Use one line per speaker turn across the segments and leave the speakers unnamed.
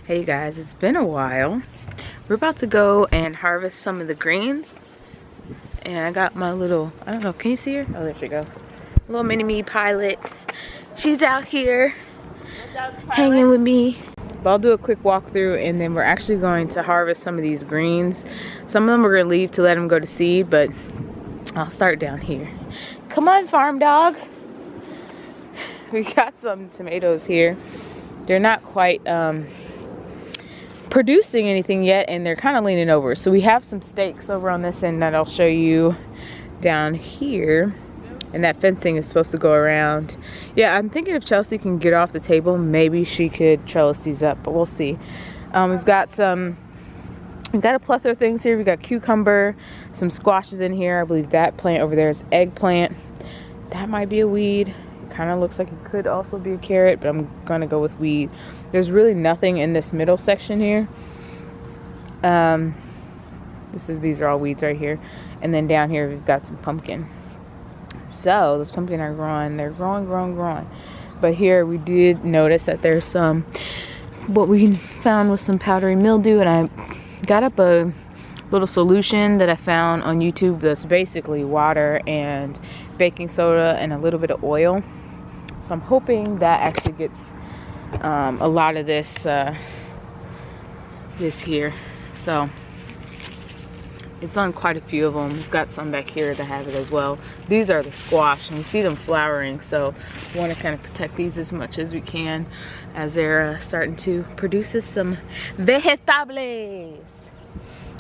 Hey guys, it's been a while. We're about to go and harvest some of the greens. And I got my little, I don't know, can you see her? Oh, there she goes. Little mini-me pilot. She's out here hanging with me. But I'll do a quick walkthrough and then we're actually going to harvest some of these greens. Some of them we're gonna leave to let them go to seed, but I'll start down here. Come on, farm dog. We got some tomatoes here. They're not quite producing anything yet, and they're kind of leaning over. So we have some stakes over on this end that I'll show you down here, and that fencing is supposed to go around. Yeah, I'm thinking if Chelsea can get off the table, maybe she could trellis these up, but we'll see. We've got a plethora of things here. We've got cucumber, some squashes in here. I believe that plant over there is eggplant. That might be a weed. Kind of looks like it could also be a carrot, but I'm gonna go with weed. There's really nothing in this middle section here. These are all weeds right here, and then down here we've got some pumpkin. So those pumpkin are growing. They're growing. But here we did notice that there's some what we found was some powdery mildew, and I got up a little solution that I found on YouTube that's basically water and baking soda and a little bit of oil. So I'm hoping that actually gets a lot of this here. So it's on quite a few of them. We've got some back here that have it as well. These are the squash, and we see them flowering, so we want to kind of protect these as much as we can as they're starting to produce us some vegetables.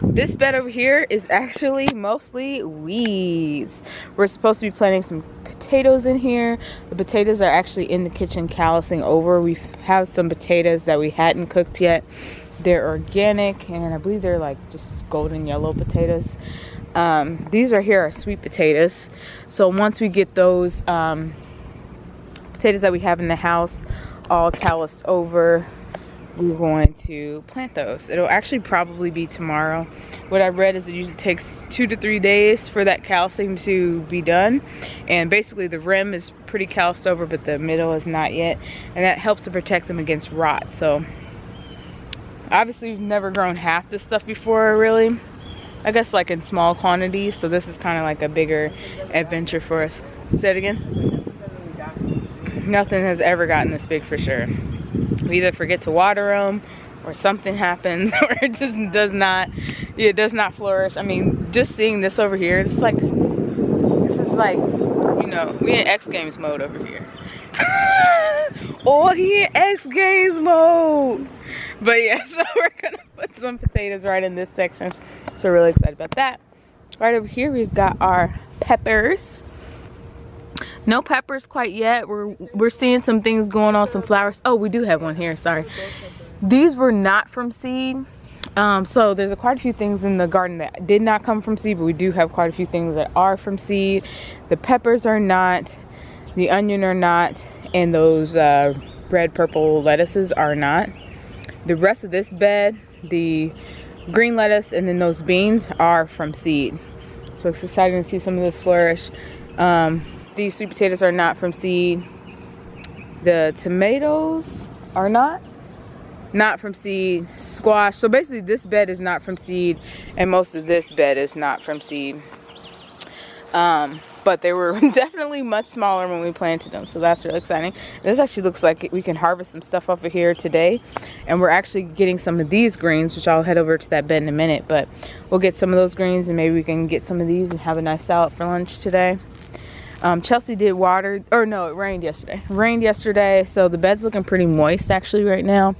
This bed over here is actually mostly weeds. We're supposed to be planting some potatoes in here. The potatoes are actually in the kitchen callousing over. We have some potatoes that we hadn't cooked yet. They're organic, and I believe they're like just golden yellow potatoes. These right here are sweet potatoes. So once we get those potatoes that we have in the house all calloused over, we're going to plant those. It'll actually probably be tomorrow. What I read is it usually takes 2 to 3 days for that callousing to be done, and basically the rim is pretty calloused over, but the middle is not yet, and that helps to protect them against rot. So obviously we've never grown half this stuff before, really. I guess like in small quantities, so this is kind of like a bigger adventure for us. Say it again. Nothing has ever gotten this big for sure. We either forget to water them, or something happens, or it just does not flourish. I mean, just seeing this over here, this is like, you know, we in X Games mode over here. Oh, he in X Games mode. But yeah, so we're gonna put some potatoes right in this section. So we're really excited about that. Right over here, we've got our peppers. No peppers quite yet. We're seeing some things going on, some flowers. Oh, we do have one here, sorry. These were not from seed. So there's quite a few things in the garden that did not come from seed, but we do have quite a few things that are from seed. The peppers are not, the onion are not, and those red purple lettuces are not. The rest of this bed, the green lettuce and then those beans, are from seed. So it's exciting to see some of this flourish. These sweet potatoes are not from seed. The tomatoes are not from seed. Squash. So basically this bed is not from seed, and most of this bed is not from seed. But they were definitely much smaller when we planted them, so that's really exciting. This actually looks like we can harvest some stuff off of here today, and we're actually getting some of these greens, which I'll head over to that bed in a minute, but we'll get some of those greens, and maybe we can get some of these and have a nice salad for lunch today. Chelsea did water, or no, it rained yesterday. So the bed's looking pretty moist actually right now,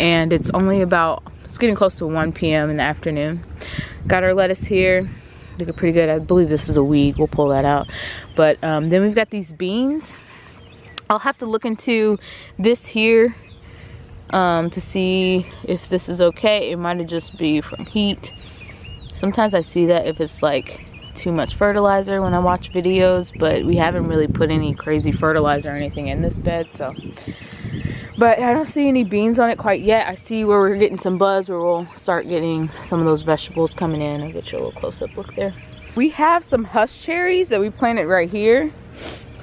and it's getting close to 1 p.m. in the afternoon. Got our lettuce here, looking pretty good. I believe this is a weed, we'll pull that out. But then we've got these beans. I'll have to look into this here to see if this is okay. It might just be from heat. Sometimes I see that if it's like too much fertilizer when I watch videos, but we haven't really put any crazy fertilizer or anything in this bed, so. But I don't see any beans on it quite yet. I see where we're getting some buds, where we'll start getting some of those vegetables coming in. I'll get you a little close-up look there. We have some hush cherries that we planted right here.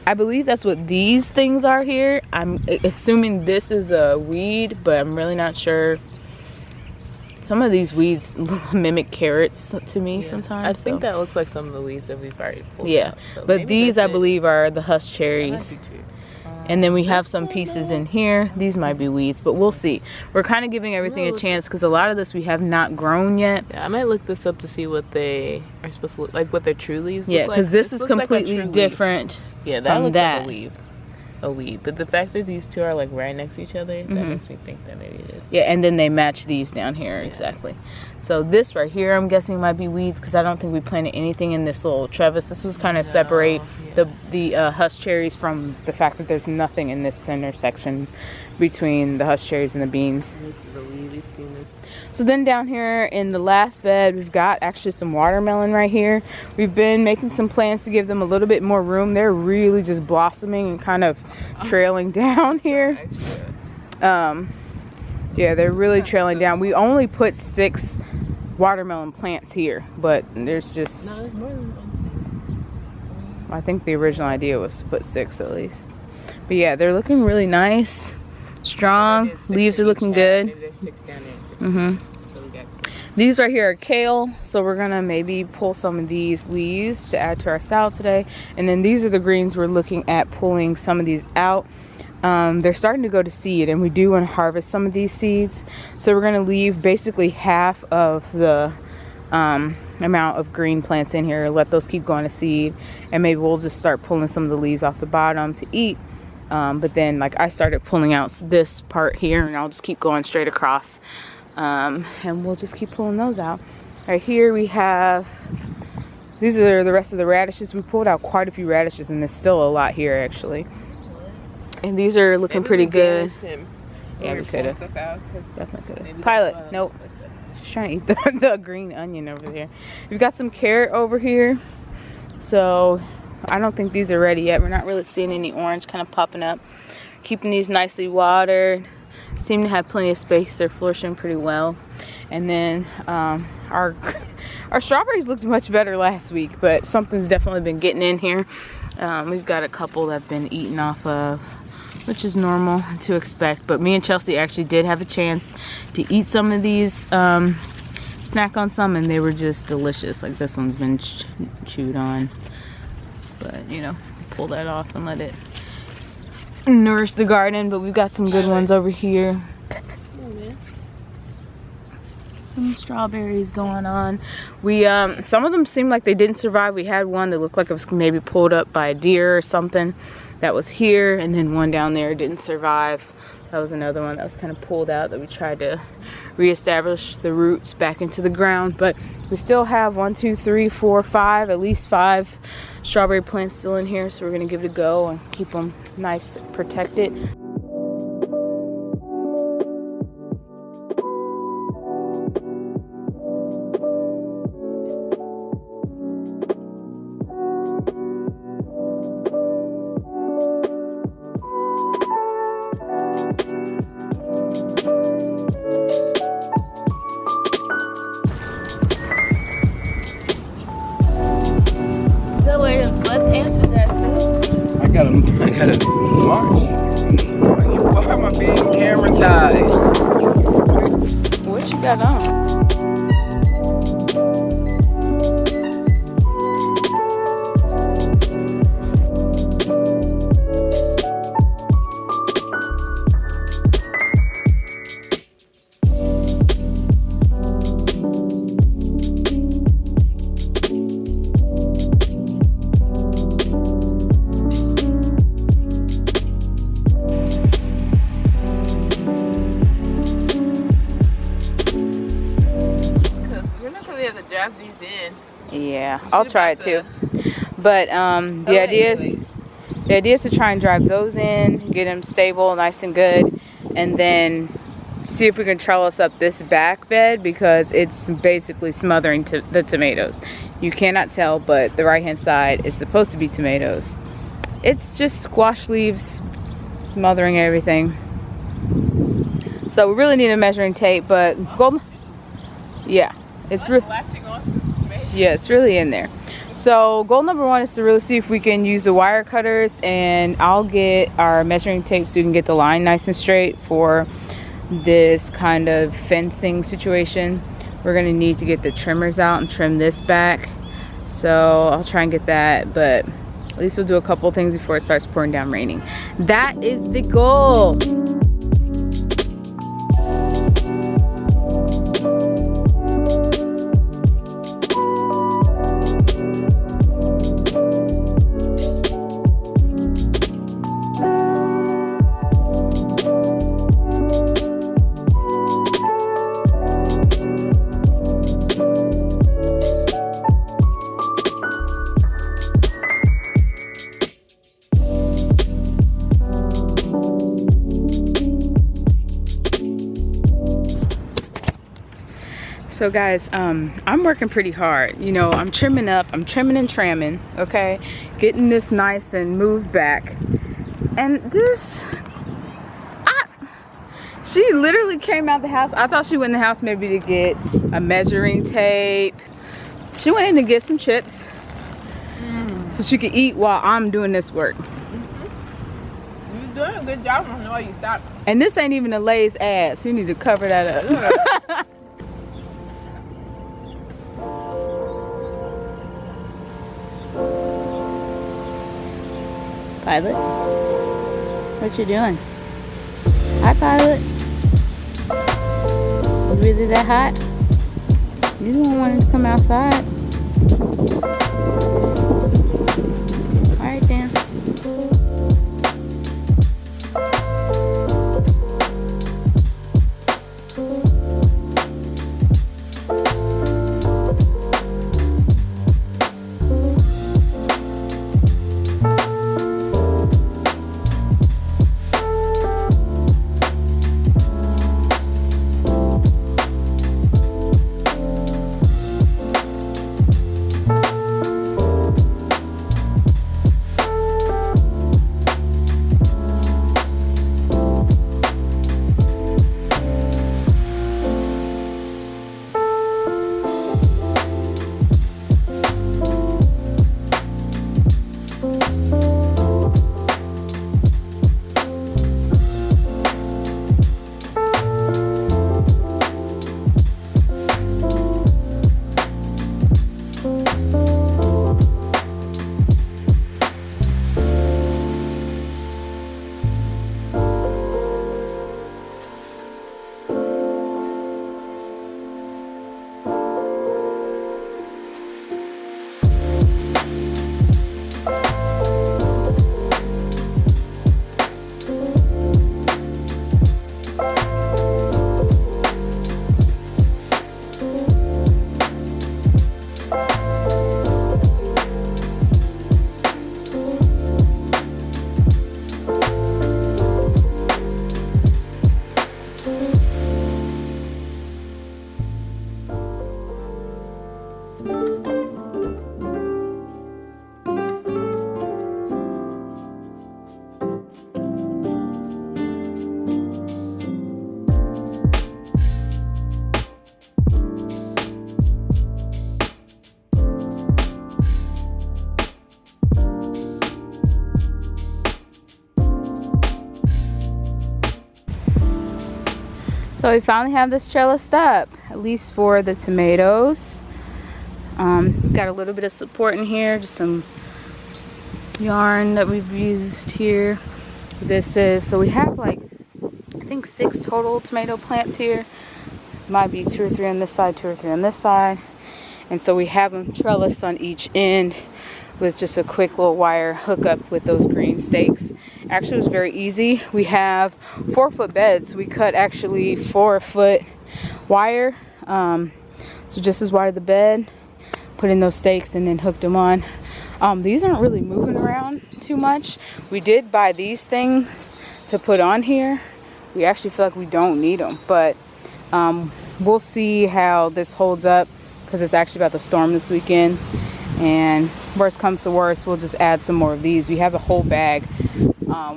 I believe that's what these things are here. I'm assuming this is a weed, but I'm really not sure. Some of these weeds mimic carrots to me sometimes.
I think that looks like some of the weeds that we've already pulled out, so
but these I believe are the husk cherries. And then we have some pieces in here. These might be weeds, but we'll see. We're kind of giving everything a chance because a lot of this we have not grown yet.
Yeah, I might look this up to see what they are supposed to look like, what their true leaves look like.
Yeah, because this is completely different.
Yeah, that looks like a weed. But the fact that these two are like right next to each other, that makes me think that maybe it is.
Yeah, and then they match these down here, exactly. So this right here, I'm guessing might be weeds because I don't think we planted anything in this little trellis. This was kind of separate the husk cherries from the fact that there's nothing in this center section between the husk cherries and the beans.
This is a weed. We've seen this.
So then down here in the last bed, we've got actually some watermelon right here. We've been making some plans to give them a little bit more room. They're really just blossoming and kind of trailing down here. Yeah, they're really trailing down. We only put 6 watermelon plants here, but there's just...
No, there's more than one.
I think the original idea was to put 6 at least. But yeah, they're looking really nice, strong. Leaves are looking good.
Maybe there's 6 down there and 6 so we got 2.
These right here are kale, so we're gonna maybe pull some of these leaves to add to our salad today. And then these are the greens we're looking at pulling some of these out. They're starting to go to seed, and we do want to harvest some of these seeds, so we're going to leave basically half of the amount of green plants in here, let those keep going to seed, and maybe we'll just start pulling some of the leaves off the bottom to eat. But then like I started pulling out this part here, and I'll just keep going straight across, and we'll just keep pulling those out. Right here we have, these are the rest of the radishes. We pulled out quite a few radishes, and there's still a lot here actually. And these are looking pretty good. Yeah, we could have. Definitely could have. Pilot, nope. She's trying to eat the green onion over there. We've got some carrot over here. So I don't think these are ready yet. We're not really seeing any orange kind of popping up. Keeping these nicely watered. Seem to have plenty of space. They're flourishing pretty well. And then our strawberries looked much better last week, but something's definitely been getting in here. We've got a couple that have been eaten off of, which is normal to expect, but me and Chelsea actually did have a chance to eat some of these, snack on some, and they were just delicious. Like this one's been chewed on, but you know, pull that off and let it nourish the garden. But we've got some good ones over here. Some strawberries going on. We some of them seemed like they didn't survive. We had one that looked like it was maybe pulled up by a deer or something that was here, and then one down there didn't survive. That was another one that was kind of pulled out that we tried to reestablish the roots back into the ground. But we still have 1, 2, 3, 4, 5, at least 5 strawberry plants still in here, so we're gonna give it a go and keep them nice and protected.
I got a mark. Why am I being camera-tized?
What you got on?
Drop these in.
Yeah, I'll try it too. But the idea is to try and drive those in, get them stable, nice and good, and then see if we can trellis up this back bed because it's basically smothering the tomatoes. You cannot tell, but the right hand side is supposed to be tomatoes. It's just squash leaves smothering everything. So we really need a measuring tape, but gold. Yeah. It's latching on to the tomatoes. Yeah, it's really in there. So goal number one is to really see if we can use the wire cutters, and I'll get our measuring tape so we can get the line nice and straight for this kind of fencing situation. We're gonna need to get the trimmers out and trim this back. So I'll try and get that, but at least we'll do a couple things before it starts pouring down raining. That is the goal. So guys, I'm working pretty hard. You know, I'm trimming up, I'm trimming and tramming, okay? Getting this nice and moved back. And this, she literally came out the house. I thought she went in the house maybe to get a measuring tape. She went in to get some chips so she could eat while I'm doing this work.
You're doing a good job. I don't know why you stopped.
And this ain't even a Lay's ad, so you need to cover that up. Pilot, what you doing? Hi, Pilot. You really that hot? You don't want to come outside. All right, then. So we finally have this trellised up, at least for the tomatoes. Got a little bit of support in here, just some yarn that we've used here. This is, so we have like, I think 6 total tomato plants here. Might be 2 or 3 on this side, 2 or 3 on this side. And so we have them trellised on each end with just a quick little wire hookup with those green stakes. Actually, it was very easy. We have 4-foot beds. We cut actually 4-foot wire. So just as wide the bed, put in those stakes and then hooked them on. These aren't really moving around too much. We did buy these things to put on here. We actually feel like we don't need them, but we'll see how this holds up because it's actually about to storm this weekend. And worst comes to worst, we'll just add some more of these. We have a whole bag.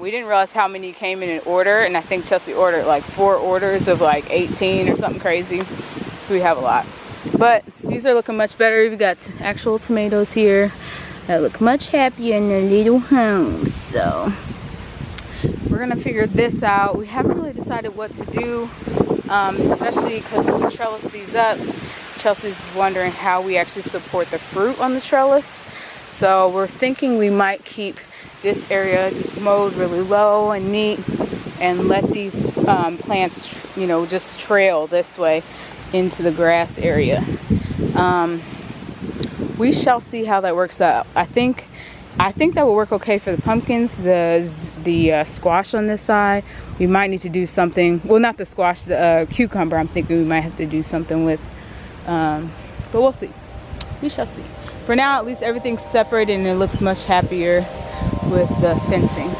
We didn't realize how many came in an order, and I think Chelsea ordered like 4 orders of like 18 or something crazy. So we have a lot. But these these are looking much better. We've got actual tomatoes here that look much happier in their little homes. So we're gonna figure this out. We haven't really decided what to do, especially because if we trellis these up, Chelsea's wondering how we actually support the fruit on the trellis. So we're thinking we might keep this area just mowed really low and neat and let these plants, you know, just trail this way into the grass area. We shall see how that works out. I think that will work okay for the pumpkins. The squash on this side, we might need to do something. Well, not the squash, the cucumber. I'm thinking we might have to do something with. But we'll see. We shall see. For now, at least everything's separated and it looks much happier with the fencing.